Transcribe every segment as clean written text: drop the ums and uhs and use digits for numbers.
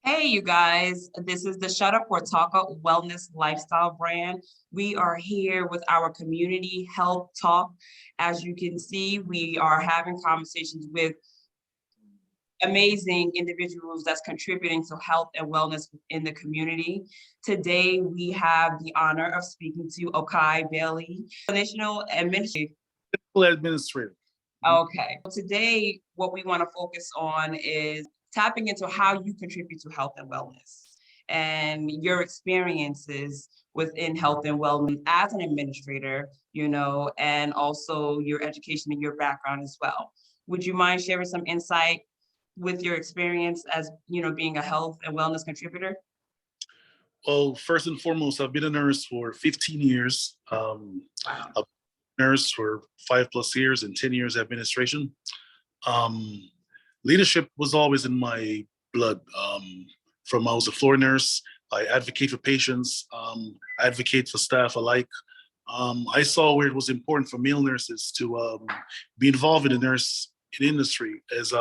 Hey, you guys, this is the Shut Up or Talk Up Wellness Lifestyle brand. We are here with our community health talk. As you can see, we are having conversations with amazing individuals that's contributing to health and wellness in the community. Today, we have the honor of speaking to Ohki Bailey, National Administrator. Administrator. Okay. Today, what we want to focus on is tapping into how you contribute to health and wellness and your experiences within health and wellness as an administrator, and also your education and your background as well. Would you mind sharing some insight with your experience as, being a health and wellness contributor? Well, first and foremost, I've been a nurse for 15 years. Wow. A nurse for 5+ years and 10 years administration. Leadership was always in my blood. From I was a floor nurse, I advocate for patients. I advocate for staff alike. I saw where it was important for male nurses to be involved in the nursing industry, as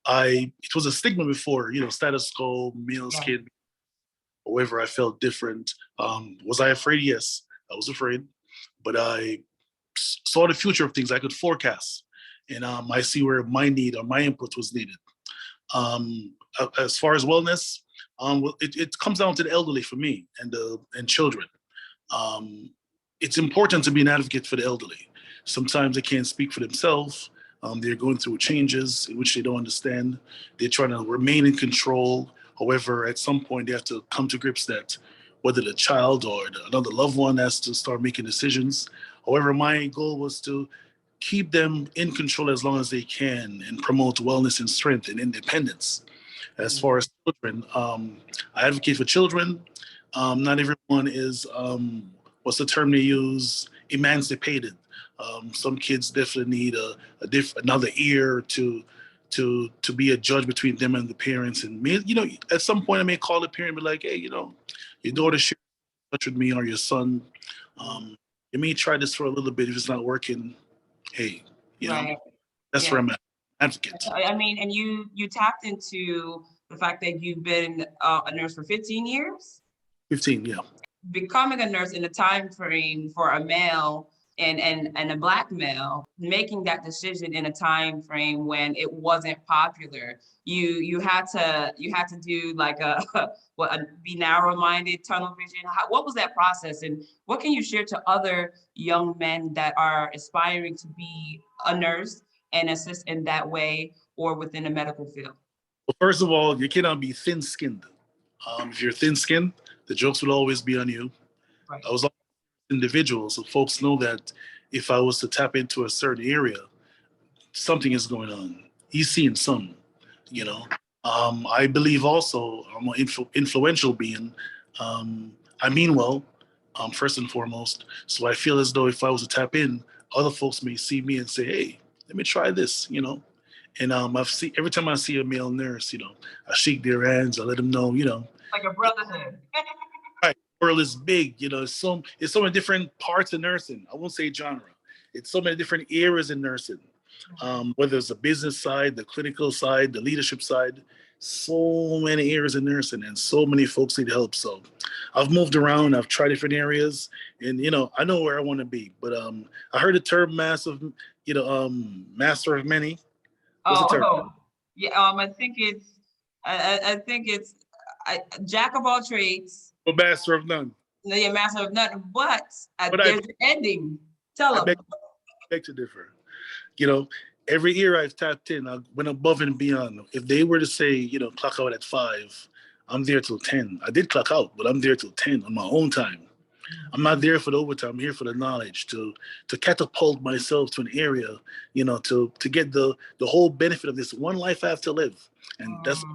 it was a stigma before, status quo, males Yeah. can't. However, I felt different. Was I afraid? Yes, I was afraid, but I saw the future of things I could forecast, and I see where my need or my input was needed. As far as wellness, it comes down to the elderly for me and children. It's important to be an advocate for the elderly. Sometimes they can't speak for themselves. They're going through changes in which they don't understand. They're trying to remain in control. However, at some point, they have to come to grips that whether the child or another loved one has to start making decisions. However, my goal was to keep them in control as long as they can and promote wellness and strength and independence. As far as children, I advocate for children. Not everyone is, what's the term they use, emancipated. Some kids definitely need another ear to be a judge between them and the parents. And me, at some point I may call the parent and be like, hey, your daughter should touch with me or your son. You may try this for a little bit. If it's not working, hey, Right. that's Yeah. where I'm at. Advocate. I mean, and you tapped into the fact that you've been a nurse for 15 years. 15, yeah. Becoming a nurse in a time frame for a male and a Black male, making that decision in a time frame when it wasn't popular, you had to do like be narrow-minded, tunnel vision. What was that process, and what can you share to other young men that are aspiring to be a nurse and assist in that way or within the medical field? Well, first of all, you cannot be thin-skinned. If you're thin-skinned, the jokes will always be on you. Right. I was always an individual, so folks know that if I was to tap into a certain area, something is going on. He's seeing something, you know. I believe also I'm an influential being. I mean well, first and foremost. So I feel as though if I was to tap in, other folks may see me and say, "Hey, let me try this." And every time I see a male nurse, I shake their hands. I let them know, Like a brotherhood. right, the world is big. It's so many different parts of nursing. I won't say genre. It's so many different areas in nursing. Whether it's the business side, the clinical side, the leadership side, so many areas in nursing, and so many folks need help. So I've moved around. I've tried different areas, and I know where I want to be. But I heard the term master of many. What's the term? Yeah. I think it's jack of all trades. Well, master of none. No, yeah, master of nothing. But But there's an ending. Tell I them. beg to differ. Every year I've tapped in, I went above and beyond. If they were to say, clock out at 5, I'm there till 10. I did clock out, but I'm there till 10 on my own time. I'm not there for the overtime. I'm here for the knowledge to catapult myself to an area, to get the whole benefit of this one life I have to live, and that's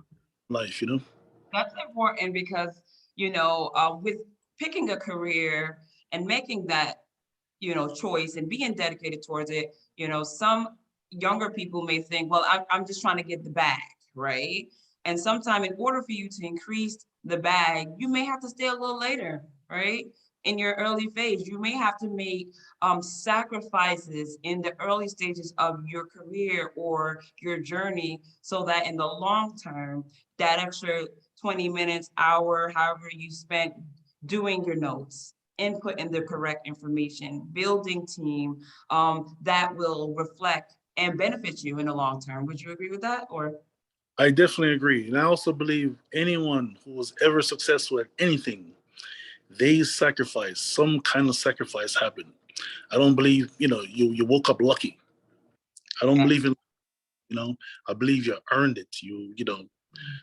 life. That's important because, with picking a career and making that, choice and being dedicated towards it, some younger people may think, well, I'm just trying to get the bag, right? And sometimes in order for you to increase the bag, you may have to stay a little later, right? in your early phase. You may have to make sacrifices in the early stages of your career or your journey so that in the long term, that extra 20 minutes, hour, however you spent doing your notes, inputting the correct information, building team, that will reflect and benefit you in the long term. Would you agree with that? Or I definitely agree. And I also believe anyone who was ever successful at anything, they sacrifice, some kind of sacrifice happened. I don't believe, you woke up lucky. I don't believe in, I believe you earned it.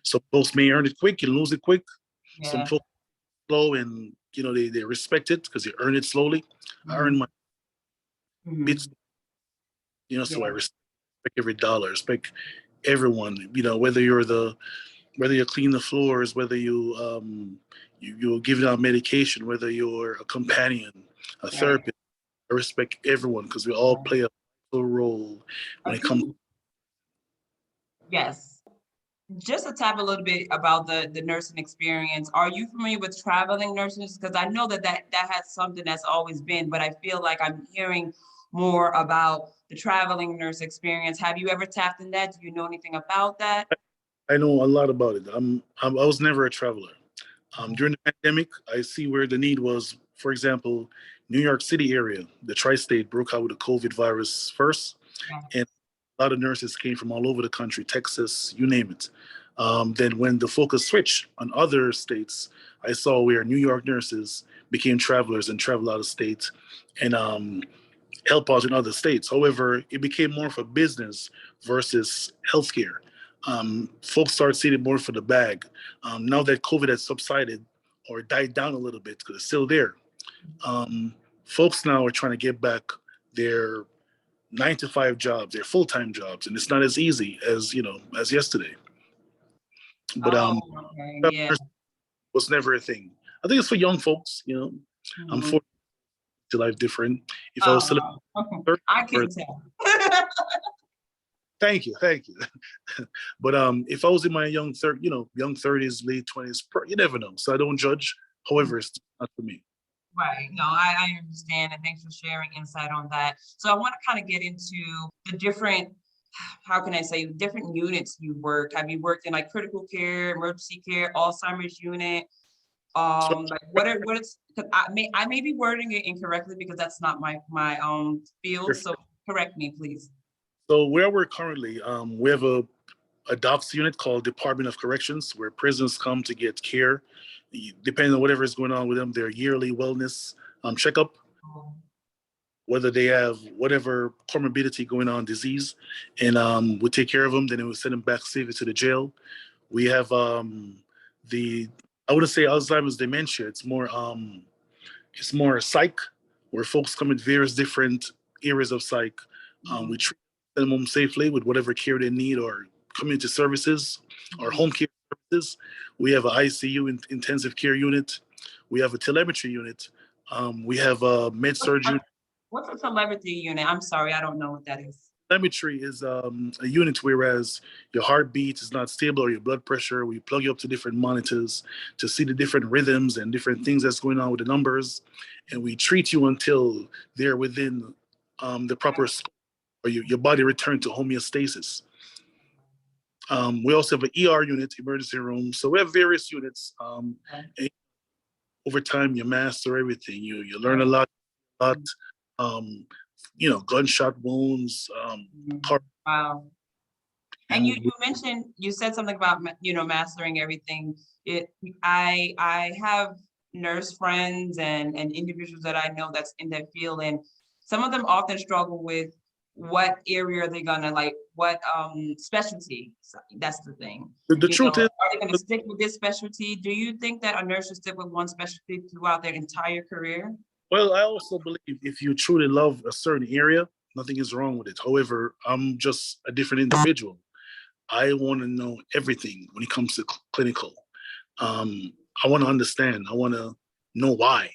Some folks may earn it quick and lose it quick. Some yeah. folks slow and, they respect it because you earn it slowly. I earn my bits, so I Yeah. respect every dollar, respect everyone, whether you clean the floors, whether you're giving out medication, whether you're a companion, a Right. therapist. I respect everyone because we all play a vital role when it comes. Agreed. Yes. Just to tap a little bit about the nursing experience, are you familiar with traveling nurses? Because I know that has something that's always been, but I feel like I'm hearing more about the traveling nurse experience. Have you ever tapped in that? Do you know anything about that? I know a lot about it. I was never a traveler. During the pandemic, I see where the need was. For example, New York City area, the tri-state broke out with the COVID virus first, and a lot of nurses came from all over the country, Texas, you name it. Then when the focus switched on other states, I saw where New York nurses became travelers and traveled out of state and help out in other states. However, it became more for business versus healthcare. Folks started seeing it more for the bag. Now that COVID has subsided or died down a little bit because it's still there, um, folks now are trying to get back their 9 to 5 jobs, their full-time jobs, and it's not as easy as as yesterday. But Oh, okay. Yeah. was never a thing. I think it's for young folks. I'm Mhm. 40, to life different. If I was still Oh, I 30, can tell. thank you, thank you. But if I was in my young 30s, late 20s, you never know. So I don't judge. However, it's not for me. Right. No, I understand. And thanks for sharing insight on that. So I want to kind of get into the different, how can I say, different units you work. Have you worked in like critical care, emergency care, Alzheimer's unit? So, Like what is, 'cause I may be wording it incorrectly because that's not my field. So correct me, please. so where we're currently, we have a DOCS unit called Department of Corrections, where prisoners come to get care, depending on whatever is going on with them, their yearly wellness checkup, whether they have whatever comorbidity going on, disease, and we take care of them. Then we send them back safely to the jail. We have the I wouldn't say Alzheimer's dementia. It's more psych, where folks come with various different areas of psych. We treat them home safely with whatever care they need, or community services, or home care services. We have an ICU, intensive care unit. We have a telemetry unit. We have a med What's surg unit. what's a celebrity unit? I'm sorry, I don't know what that is. Telemetry is a unit whereas your heartbeat is not stable or your blood pressure. We plug you up to different monitors to see the different rhythms and different things that's going on with the numbers, and we treat you until they're within the proper scope, or your body return to homeostasis. We also have an ER unit, emergency room. So we have various units. And over time, you master everything. You learn a lot. Um, gunshot wounds, car, Wow. And you and you mentioned you said something about mastering everything. I have nurse friends and individuals that I know that's in that field, and some of them often struggle with what area are they gonna like, what specialty. So that's the thing. the truth is, Are they gonna stick with this specialty? Do you think that a nurse should stick with one specialty throughout their entire career? well, I also believe if you truly love a certain area, nothing is wrong with it. However, I'm just a different individual. I want to know everything when it comes to clinical. Um, I want to understand. I want to know why.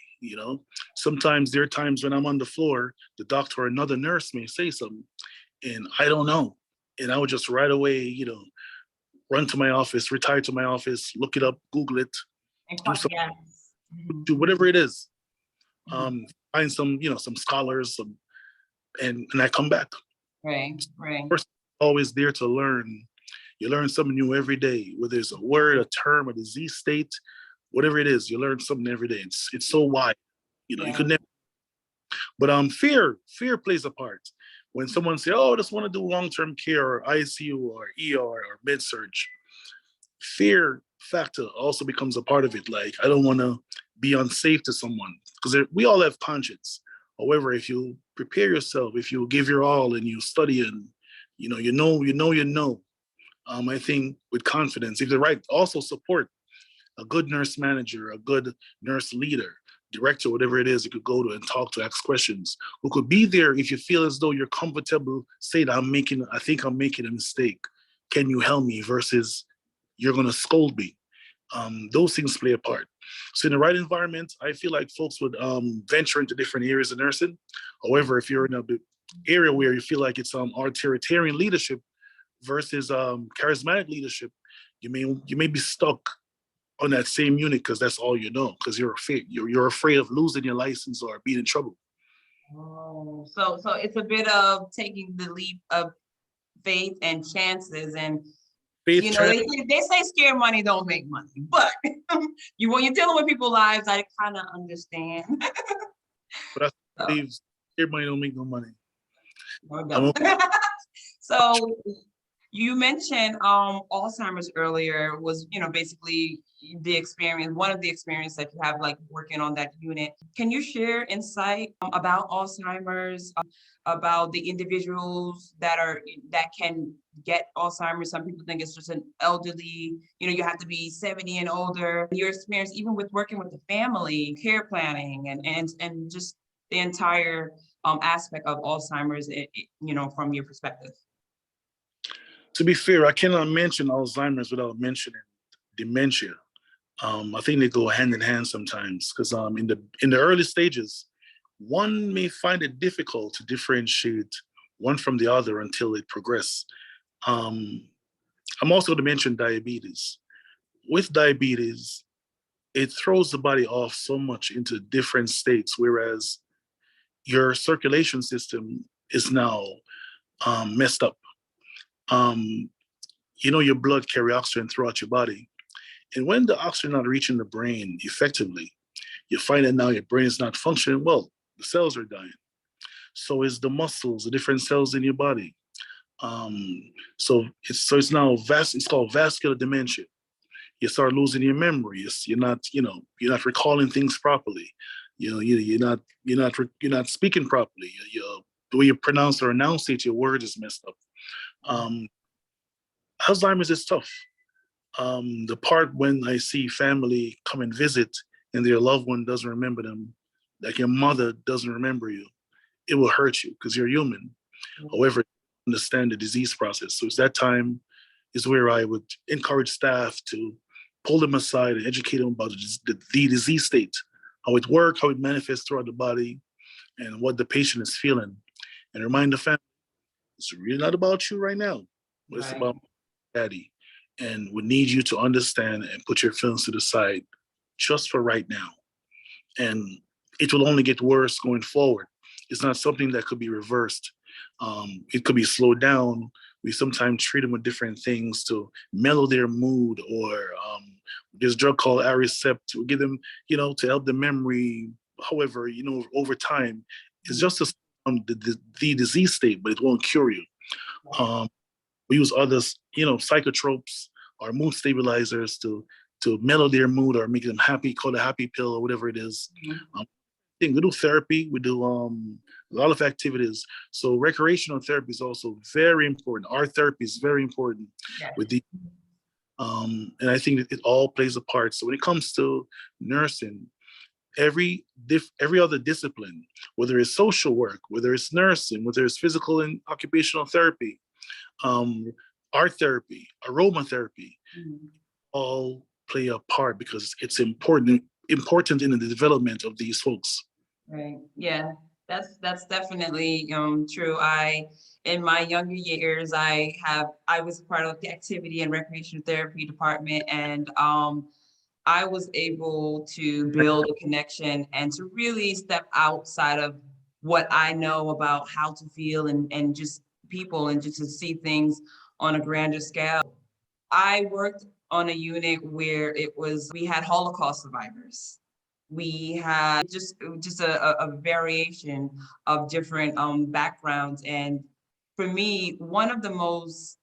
Sometimes there are times when I'm on the floor, the doctor or another nurse may say something, and I don't know, and I would just right away, run to my office, retire to my office, look it up, Google it, And do something, yes. Mhm. do whatever it is. find some, some scholars, and I come back. Right. First, always there to learn. You learn something new every day, whether it's a word, a term, a disease state, whatever it is, you learn something every day. It's so wide, you could never. But fear plays a part. When someone say, "Oh, I just want to do long-term care or ICU or ER or med surge," fear factor also becomes a part of it. Like, I don't want to be unsafe to someone, because we all have conscience. However, if you prepare yourself, if you give your all and you study and I think with confidence, if the right, also support a good nurse manager, a good nurse leader, director, whatever it is, you could go to and talk to, ask questions, who could be there if you feel as though you're comfortable, say that I think I'm making a mistake. Can you help me? Versus you're going to scold me. Those things play a part. So in the right environment, I feel like folks would venture into different areas of nursing. However, if you're in an area where you feel like it's authoritarian leadership versus charismatic leadership, you may be stuck on that same unit because that's all you know, because you're afraid of losing your license or being in trouble. Oh, so it's a bit of taking the leap of faith and chances, and they say scared money don't make money, but when you're dealing with people's lives, I kind of understand. But I believe scared money don't make no money. No, so you mentioned Alzheimer's earlier was, basically one of the experience that you have, like working on that unit. Can you share insight about Alzheimer's, about the individuals that can get Alzheimer's? Some people think it's just an elderly, you have to be 70 and older. Your experience, even with working with the family, care planning, and just the entire aspect of Alzheimer's, from your perspective. To be fair, I cannot mention Alzheimer's without mentioning dementia. I think they go hand in hand sometimes, because in the early stages, one may find it difficult to differentiate one from the other until it progresses. I'm also going to mention diabetes. With diabetes, it throws the body off so much into different states, whereas your circulation system is now messed up. Your blood carry oxygen throughout your body. And when the oxygen not reaching the brain effectively, you find that now your brain is not functioning well. The cells are dying. So is the muscles, the different cells in your body. So it's now it's called vascular dementia. You start losing your memory. You're not recalling things properly. You're not speaking properly. The way you pronounce or enunciate your words is messed up. Alzheimer's is tough. The part when I see family come and visit and their loved one doesn't remember them, like your mother doesn't remember you, it will hurt you because you're human. However, understand the disease process. So it's that time is where I would encourage staff to pull them aside and educate them about the disease state, how it works, how it manifests throughout the body, and what the patient is feeling. And remind the family, it's really not about you right now, but it's about daddy. And we need you to understand and put your feelings to the side just for right now. And it will only get worse going forward. It's not something that could be reversed. It could be slowed down. We sometimes treat them with different things to mellow their mood, or there's a drug called Aricept to give them, to help the memory. However, over time, it's just the disease state, but it won't cure you. We use others, psychotropes or mood stabilizers to mellow their mood or make them happy, call it a happy pill or whatever it is. We do therapy, we do a lot of activities. So recreational therapy is also very important. Art therapy is very important with the, and I think it all plays a part. So when it comes to nursing, every other discipline, whether it's social work, whether it's nursing, whether it's physical and occupational therapy, art therapy, aromatherapy, all play a part because it's important in the development of these folks. Right. Yeah, that's definitely true. In my younger years, I was part of the activity and recreation therapy department, and I was able to build a connection and to really step outside of what I know about how to feel and just people and just to see things on a grander scale. I worked on a unit where we had Holocaust survivors. We had just a variation of different backgrounds. And for me, one of the most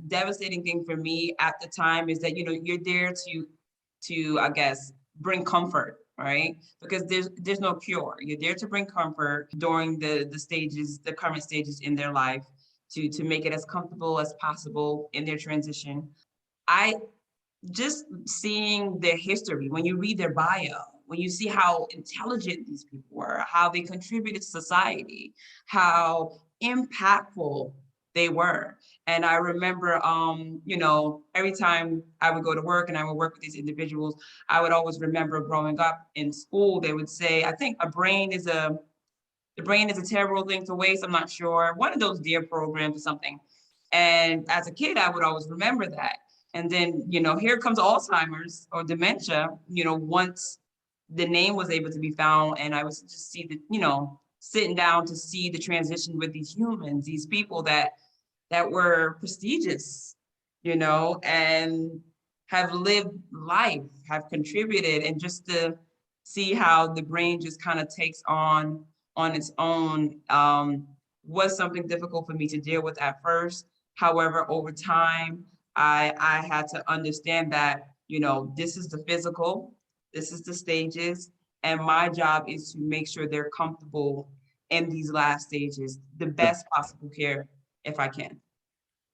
devastating thing for me at the time is that, you're there to, I guess, bring comfort, right? Because there's no cure. You're there to bring comfort during the current stages in their life to make it as comfortable as possible in their transition. I just seeing their history, when you read their bio, when you see how intelligent these people were, how they contributed to society, how impactful they were. And I remember, every time I would go to work and I would work with these individuals, I would always remember growing up in school, they would say, I think the brain is a terrible thing to waste. I'm not sure. One of those DEAR programs or something. And as a kid, I would always remember that. And then, here comes Alzheimer's or dementia, once the name was able to be found and I was just sitting down to see the transition with these humans, these people that were prestigious, and have lived life, have contributed, and just to see how the brain just kind of takes on its own was something difficult for me to deal with at first. However, over time, I had to understand that, this is the physical, this is the stages, and my job is to make sure they're comfortable in these last stages, the best possible care if I can.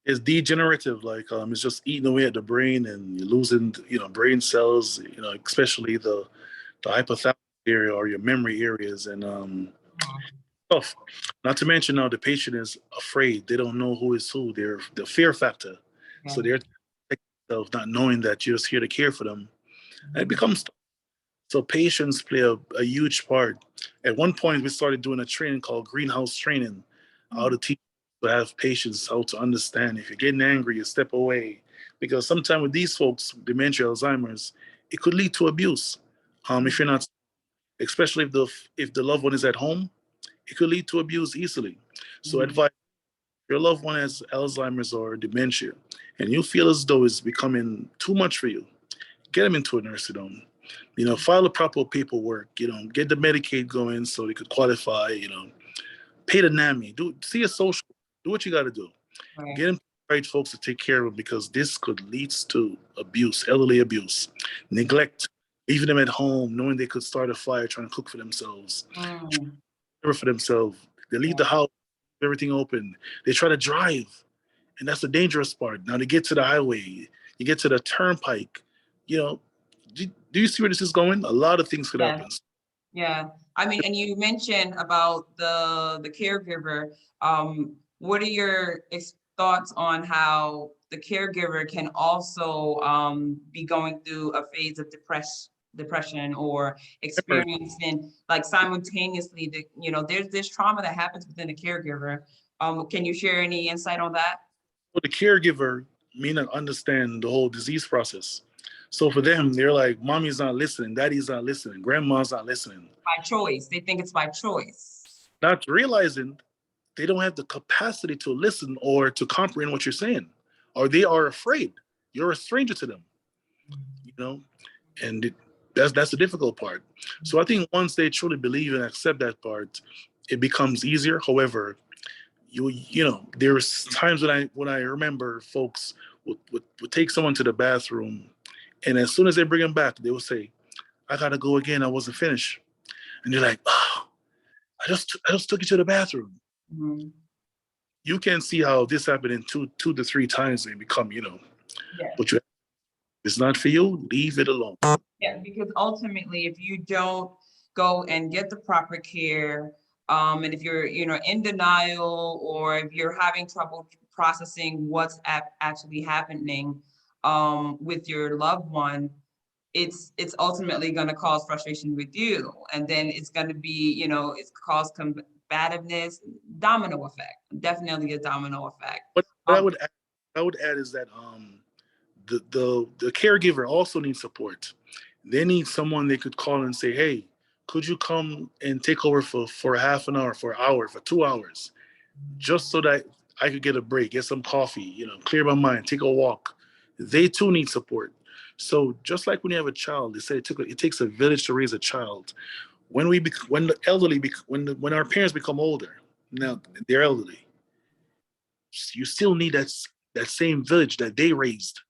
It's degenerative, like it's just eating away at the brain, and you're losing, brain cells, especially the hypothalamus area or your memory areas, and tough. Not to mention now the patient is afraid. They don't know who is who. They're the fear factor. Yeah. So they're not knowing that you're just here to care for them. And it becomes tough. So patients play a huge part. At one point, we started doing a training called greenhouse training, how to teach to have patients how to understand. If you're getting angry, you step away. Because sometimes with these folks, dementia, Alzheimer's, it could lead to abuse. If you're not, especially if the loved one is at home, it could lead to abuse easily. So advise your loved one has Alzheimer's or dementia, and you feel as though it's becoming too much for you, get them into a nursing home. File the proper paperwork, get the Medicaid going so they could qualify, pay the NAMI, see a social, do what you got to do. Right. Get them the right folks to take care of them, because this could lead to abuse, elderly abuse, neglect, leaving them at home, knowing they could start a fire, trying to cook for themselves, for themselves. They leave the house, everything open. They try to drive, and that's the dangerous part. Now they get to the highway, you get to the turnpike. Do you see where this is going? A lot of things could Yeah. happen. Yeah, I mean, and you mentioned about the caregiver. What are your thoughts on how the caregiver can also be going through a phase of depression or experiencing like simultaneously there's this trauma that happens within the caregiver. Can you share any insight on that? Well, the caregiver may not understand the whole disease process. So for them, they're like, mommy's not listening, daddy's not listening, grandma's not listening. By choice. They think it's by choice. Not realizing they don't have the capacity to listen or to comprehend what you're saying, or they are afraid. You're a stranger to them, and that's the difficult part. So I think once they truly believe and accept that part, it becomes easier. However, there's times when I remember folks would take someone to the bathroom, and as soon as they bring them back, they will say, "I gotta go again. I wasn't finished." And you're like, "Oh, I just took you to the bathroom." Mm-hmm. You can see how this happened in two to three times, and become, but it's not for you. Leave it alone. Yeah, because ultimately, if you don't go and get the proper care, and if you're, in denial, or if you're having trouble processing what's actually happening, with your loved one, it's ultimately going to cause frustration with you, and then it's going to be, it's cause combativeness, domino effect, definitely a domino effect. But I would add is that the caregiver also needs support. They need someone they could call and say, hey, could you come and take over for half an hour, for an hour, for 2 hours, just so that I could get a break, get some coffee, clear my mind, take a walk. They too need support. So just like when you have a child, they say it takes a village to raise a child. When the elderly, when our parents become older, now they're elderly, you still need that same village that they raised.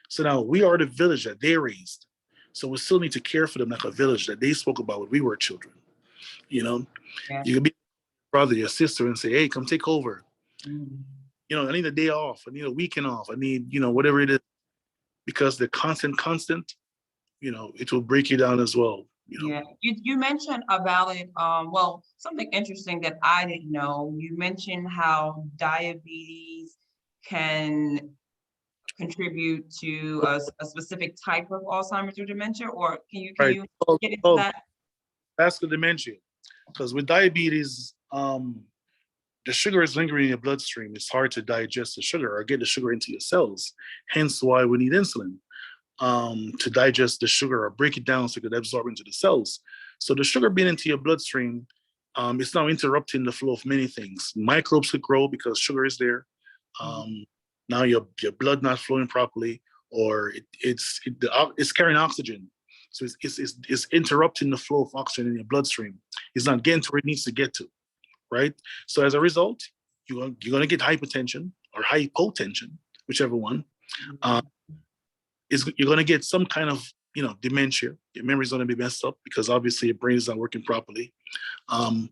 So now we are the village that they raised. So we still need to care for them like a village that they spoke about when we were children. You know, Yeah. you can be your brother, your sister, and say, "Hey, come take over." Mhm. I need a day off. I need a weekend off. I need, whatever it is, because the constant, it will break you down as well. Yeah, you mentioned about it, well, something interesting that I didn't know. You mentioned how diabetes can contribute to a specific type of Alzheimer's or dementia, or can Right. you Oh, get into oh, that? vascular dementia. Because with diabetes, the sugar is lingering in your bloodstream. It's hard to digest the sugar or get the sugar into your cells. Hence why we need insulin to digest the sugar or break it down so it could absorb into the cells. So the sugar being into your bloodstream, it's now interrupting the flow of many things. Microbes could grow because sugar is there. Um, Now your blood not flowing properly, or it's carrying oxygen, so it's interrupting the flow of oxygen in your bloodstream. It's not getting to where it needs to get to, right? So as a result, you're gonna get hypertension or hypotension, whichever one. Uh, you're going to get some kind of dementia. Your memory's going to be messed up because obviously your brain is not working properly. um,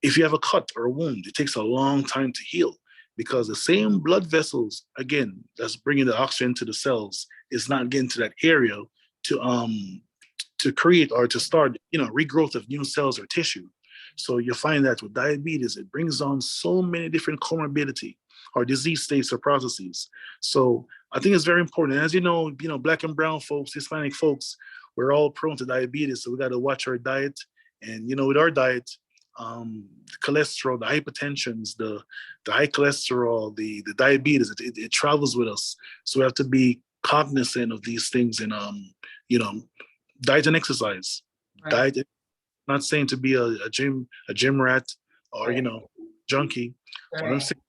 if you have a cut or a wound, it takes a long time to heal because the same blood vessels, again, that's bringing the oxygen to the cells, is not getting to that area to create or to start regrowth of new cells or tissue. So you find that with diabetes, it brings on so many different comorbidity or disease states or processes. So I think it's very important. And as Black and brown folks, Hispanic folks, we're all prone to diabetes. So we got to watch our diet. And with our diet, the cholesterol, the hypertensions, the high cholesterol, the diabetes, it travels with us. So we have to be cognizant of these things and you know diet and exercise. Right, Diet, not saying to be a gym rat or right, junkie. What I'm right, saying,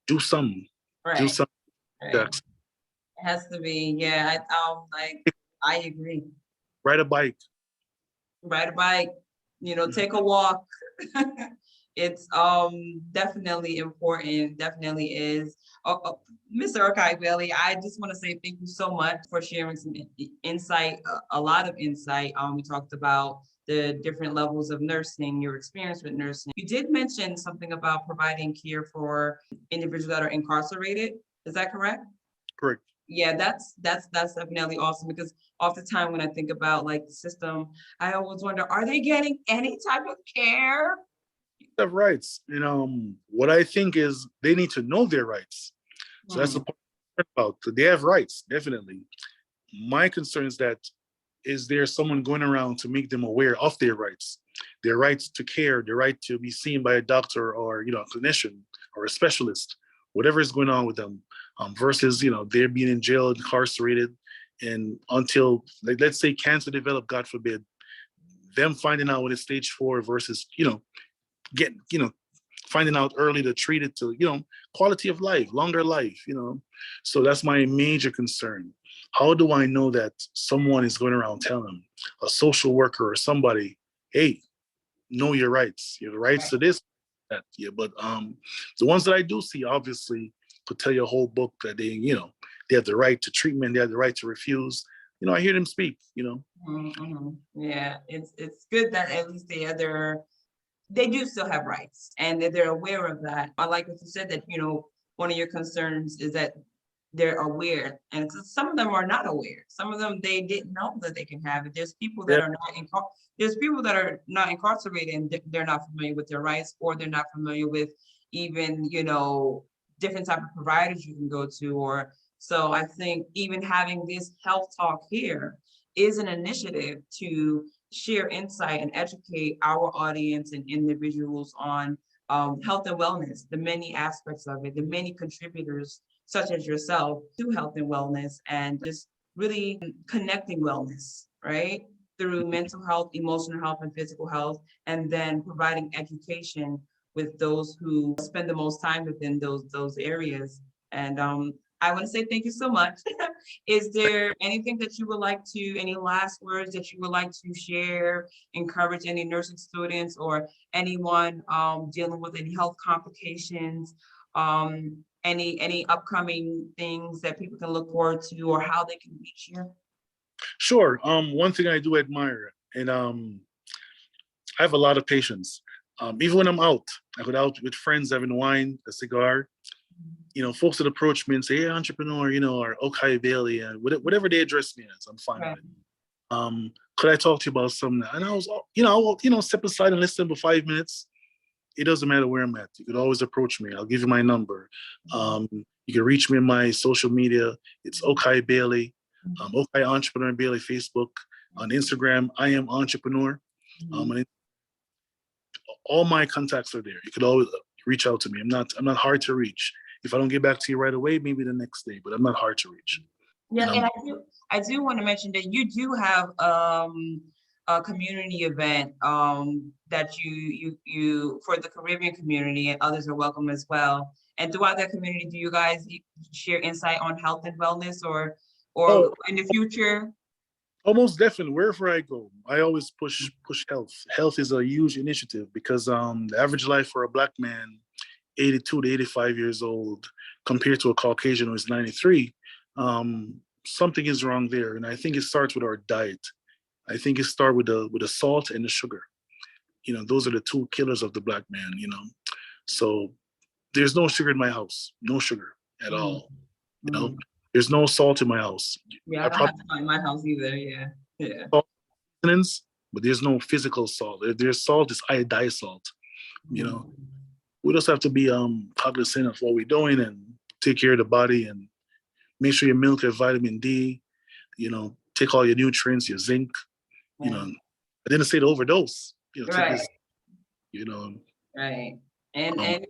do something. Do right, something. right. Jackson. It has to be, yeah, I agree. Ride a bike. Ride a bike, Mhm. take a walk. It's definitely important, definitely is. Mr. Archive Bailey, I just want to say thank you so much for sharing some insight, a lot of insight. We talked about the different levels of nursing, your experience with nursing. You did mention something about providing care for individuals that are incarcerated. Is that correct? Correct. Yeah, that's definitely awesome because oftentimes when I think about like the system, I always wonder, are they getting any type of care? They have rights. What I think is they need to know their rights. So that's the Hmm. part about. They have rights, definitely. My concern is that is there someone going around to make them aware of their rights to care, their right to be seen by a doctor or a clinician or a specialist, whatever is going on with them, versus they're being in jail, incarcerated, and until like let's say cancer develop, God forbid, them finding out when it's stage 4 versus getting finding out early to treat it to quality of life, longer life. So that's my major concern. How do I know that someone is going around telling a social worker or somebody, hey, know your rights, you have the rights to this, that? Yeah, but the ones that I do see obviously could tell you a whole book that they have the right to treatment, they have the right to refuse. I hear them speak. Mhm. Yeah, it's good that at least they do still have rights and that they're aware of that. I like what you said that, one of your concerns is that they're aware and some of them are not aware. Some of them, they didn't know that they can have it. Yeah, There's people that are not incarcerated and they're not familiar with their rights, or they're not familiar with even, different type of providers you can go to. Or so I think even having this health talk here is an initiative to share insight and educate our audience and individuals on health and wellness, the many aspects of it, the many contributors such as yourself to health and wellness, and just really connecting wellness, right? Through mental health, emotional health, and physical health, and then providing education with those who spend the most time within those areas. And I want to say thank you so much. Is there anything that you would like to, any last words that you would like to share, encourage any nursing students or anyone dealing with any health complications, any upcoming things that people can look forward to, or how they can reach you? Sure. One thing I do admire, and I have a lot of patience. Even when I'm out, I go out with friends having wine, a cigar. Folks that approach me and say, "Hey, entrepreneur," or Ohki Bailey, and whatever they address me as, I'm fine with it. Could I talk to you about something? And I was, I'll step aside and listen for 5 minutes. It doesn't matter where I'm at. You could always approach me. I'll give you my number. You can reach me on my social media. It's Ohki Bailey, Ohki Entrepreneur Bailey, Facebook. On Instagram, I am Entrepreneur. And all my contacts are there. You could always reach out to me. I'm not hard to reach. If I don't get back to you right away, maybe the next day, but I'm not hard to reach. Yeah, and I do want to mention that you do have a community event that you for the Caribbean community, and others are welcome as well. And throughout that community, do you guys share insight on health and wellness, or in the future? Almost definitely. Wherever I go, I always push health. Health is a huge initiative because the average life for a Black man, 82 to 85 years old, compared to a Caucasian who is 93, something is wrong there. And I think it starts with our diet. I think it starts with the salt and the sugar. Those are the two killers of the Black man, So there's no sugar in my house, no sugar at all. There's no salt in my house. Yeah, I don't have salt in my house either. Yeah. But there's no physical salt. If there's salt, it's iodized salt. We just have to be cognizant of what we're doing and take care of the body and make sure your milk has vitamin D. Take all your nutrients, your zinc. I didn't say to overdose. Right. Right. And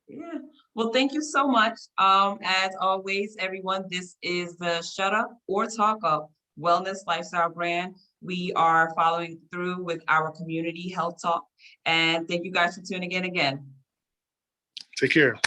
yeah. Well, thank you so much. As always, everyone, this is the Shut Up or Talk Up Wellness Lifestyle brand. We are following through with our community health talk. And thank you guys for tuning in again. Take care.